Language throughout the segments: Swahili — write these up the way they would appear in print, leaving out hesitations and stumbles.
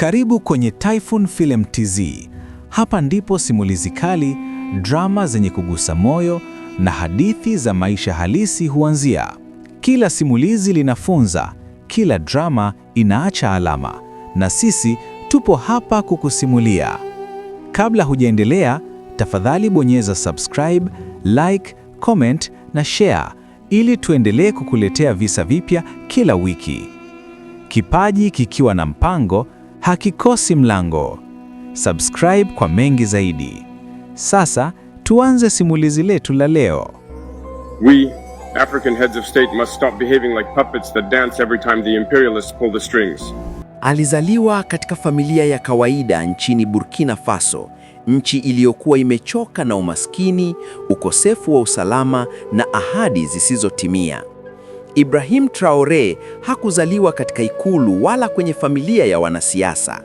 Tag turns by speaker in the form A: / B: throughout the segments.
A: Karibu kwenye Typhoon Film TZ. Hapa ndipo simulizi kali, drama zenye kugusa moyo na hadithi za maisha halisi huanzia. Kila simulizi linafunza, kila drama inaacha alama, na sisi tupo hapa kukusimulia. Kabla hujaendelea, tafadhali bonyeza subscribe, like, comment na share ili tuendelee kukuletea visa vipya kila wiki. Kipaji kikiwa na mpango hakikosi mlango. Subscribe kwa mengi zaidi. Sasa tuanze simulizi letu la leo.
B: We, African heads of state, must stop behaving like puppets that dance every time the imperialists pull the strings.
C: Alizaliwa katika familia ya kawaida nchini Burkina Faso, nchi iliyokuwa imechoka na umaskini, ukosefu wa usalama na ahadi zisizotimia. Ibrahim Traoré hakuzaliwa katika ikulu wala kwenye familia ya wanasiasa.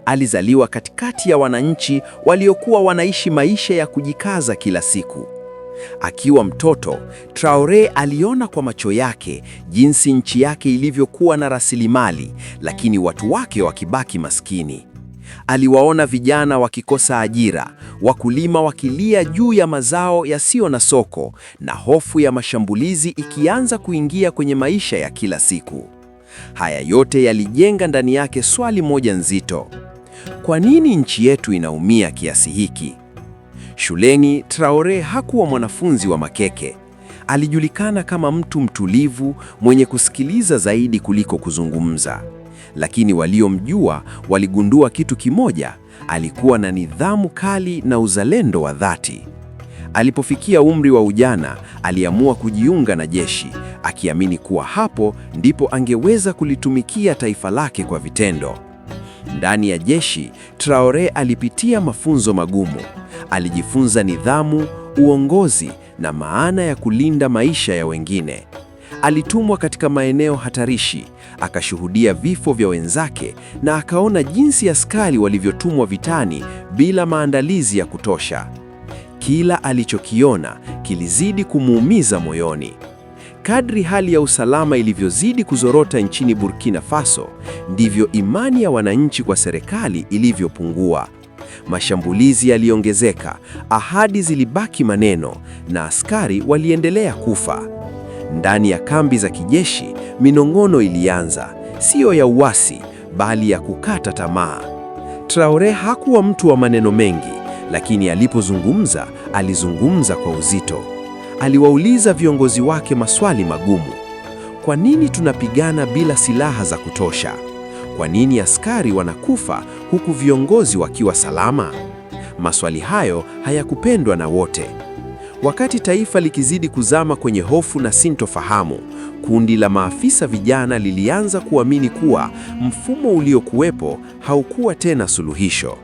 C: Alizaliwa katikati ya wananchi waliokuwa wanaishi maisha ya kujikaza kila siku. Akiwa mtoto, Traoré aliona kwa macho yake jinsi nchi yake ilivyokuwa na rasilimali, lakini watu wake wakibaki maskini. Aliwaona vijana wakikosa ajira, wakulima wakilia juu ya mazao yasiyo na soko, na hofu ya mashambulizi ikianza kuingia kwenye maisha ya kila siku. Haya yote yalijenga ndani yake swali moja nzito: kwa nini nchi yetu inaumia kiasi hiki? Shuleni, Traoré hakuwa mwanafunzi wa makeke. Alijulikana kama mtu mtulivu, mwenye kusikiliza zaidi kuliko kuzungumza. Lakini waliomjua waligundua kitu kimoja: alikuwa na nidhamu kali na uzalendo wa dhati. Alipofikia umri wa ujana, aliamua kujiunga na jeshi, akiamini kuwa hapo ndipo angeweza kulitumikia taifa lake kwa vitendo. Ndani ya jeshi, Traoré alipitia mafunzo magumu. Alijifunza nidhamu, uongozi na maana ya kulinda maisha ya wengine. Alitumwa katika maeneo hatarishi, akashuhudia vifo vya wenzake na akaona jinsi askari walivyotumwa vitani bila maandalizi ya kutosha. Kila alichokiona kilizidi kumuumiza moyoni. Kadri hali ya usalama ilivyozidi kuzorota nchini Burkina Faso, ndivyo imani ya wananchi kwa serikali ilivyopungua. Mashambulizi yaliongezeka, ahadi zilibaki maneno, na askari waliendelea kufa. Ndani ya kambi za kijeshi, minong'ono ilianza, siyo ya uasi, bali ya kukata tamaa. Traoré hakuwa mtu wa maneno mengi, lakini alipozungumza, alizungumza kwa uzito. Aliwauliza viongozi wake maswali magumu. Kwa nini tunapigana bila silaha za kutosha? Kwa nini askari wanakufa huku viongozi wakiwa salama? Maswali hayo hayakupendwa na wote. Wakati taifa likizidi kuzama kwenye hofu na sintofahamu, kundi la maafisa vijana lilianza kuamini kuwa mfumo uliokuwepo haukuwa tena suluhisho.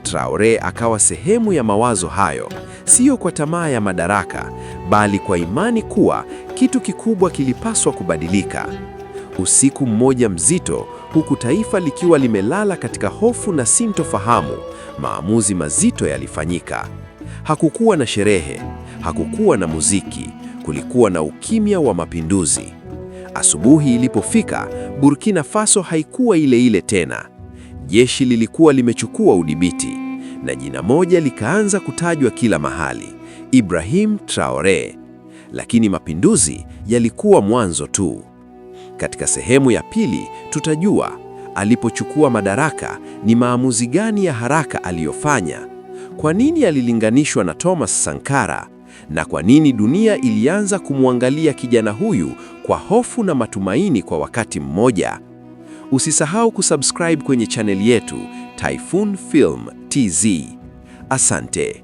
C: Traoré akawa sehemu ya mawazo hayo, sio kwa tamaa ya madaraka, bali kwa imani kuwa kitu kikubwa kilipaswa kubadilika. Usiku mmoja mzito, huku taifa likiwa limelala katika hofu na sintofahamu, maamuzi mazito yalifanyika. Hakukuwa na sherehe, hakukuwa na muziki, kulikuwa na ukimya wa mapinduzi. Asubuhi ilipofika, Burkina Faso haikuwa ile ile tena. Jeshi lilikuwa limechukua udhibiti, na jina moja likaanza kutajwa kila mahali: Ibrahim Traoré. Lakini mapinduzi yalikuwa mwanzo tu. Katika sehemu ya pili tutajua alipochukua madaraka ni maamuzi gani ya haraka aliyofanya, kwa nini alilinganishwa na Thomas Sankara, na kwa nini dunia ilianza kumwangalia kijana huyu kwa hofu na matumaini kwa wakati mmoja. Usisahau kusubscribe kwenye chaneli yetu Typhoon Film TZ. Asante.